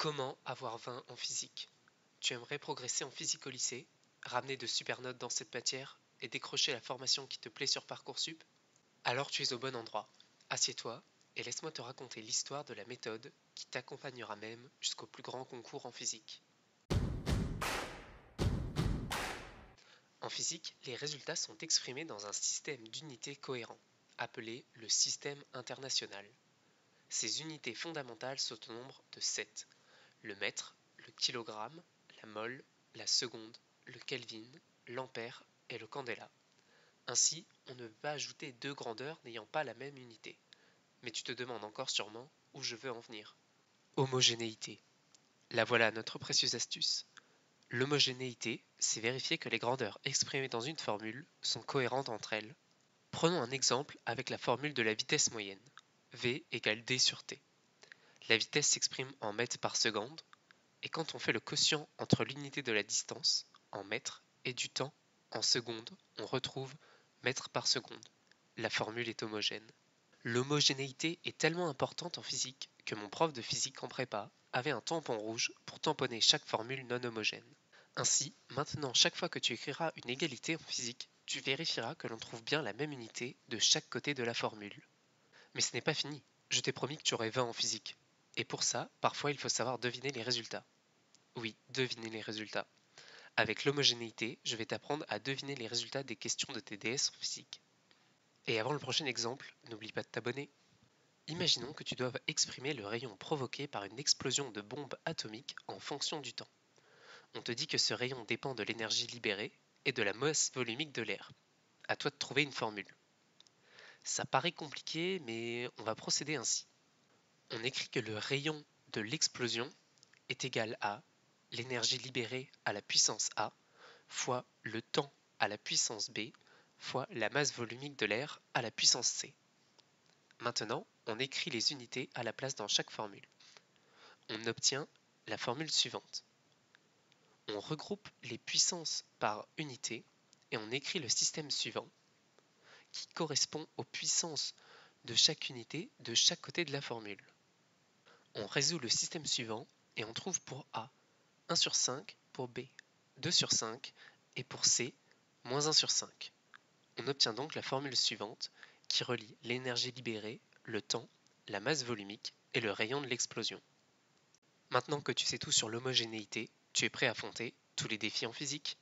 Comment avoir 20 en physique? Tu aimerais progresser en physique au lycée, ramener de super notes dans cette matière et décrocher la formation qui te plaît sur Parcoursup? Alors tu es au bon endroit. Assieds-toi et laisse-moi te raconter l'histoire de la méthode qui t'accompagnera même jusqu'au plus grand concours en physique. En physique, les résultats sont exprimés dans un système d'unités cohérent, appelé le système international. Ces unités fondamentales sont au nombre de 7: le mètre, le kilogramme, la mole, la seconde, le kelvin, l'ampère et le candela. Ainsi, on ne peut pas ajouter deux grandeurs n'ayant pas la même unité. Mais tu te demandes encore sûrement où je veux en venir. Homogénéité. La voilà notre précieuse astuce. L'homogénéité, c'est vérifier que les grandeurs exprimées dans une formule sont cohérentes entre elles. Prenons un exemple avec la formule de la vitesse moyenne. V égale d sur t. La vitesse s'exprime en mètres par seconde, et quand on fait le quotient entre l'unité de la distance, en mètres, et du temps, en secondes, on retrouve mètres par seconde. La formule est homogène. L'homogénéité est tellement importante en physique que mon prof de physique en prépa avait un tampon rouge pour tamponner chaque formule non homogène. Ainsi, maintenant chaque fois que tu écriras une égalité en physique, tu vérifieras que l'on trouve bien la même unité de chaque côté de la formule. Mais ce n'est pas fini, je t'ai promis que tu aurais 20 en physique. Et pour ça, parfois il faut savoir deviner les résultats. Oui, deviner les résultats. Avec l'homogénéité, je vais t'apprendre à deviner les résultats des questions de tes DS en physique. Et avant le prochain exemple, n'oublie pas de t'abonner. Imaginons que tu doives exprimer le rayon provoqué par une explosion de bombes atomiques en fonction du temps. On te dit que ce rayon dépend de l'énergie libérée et de la masse volumique de l'air. À toi de trouver une formule. Ça paraît compliqué, mais on va procéder ainsi. On écrit que le rayon de l'explosion est égal à l'énergie libérée à la puissance A fois le temps à la puissance B fois la masse volumique de l'air à la puissance C. Maintenant, on écrit les unités à la place dans chaque formule. On obtient la formule suivante. On regroupe les puissances par unité et on écrit le système suivant qui correspond aux puissances de chaque unité de chaque côté de la formule. On résout le système suivant et on trouve pour A 1 sur 5, pour B 2 sur 5 et pour C moins 1 sur 5. On obtient donc la formule suivante qui relie l'énergie libérée, le temps, la masse volumique et le rayon de l'explosion. Maintenant que tu sais tout sur l'homogénéité, tu es prêt à affronter tous les défis en physique?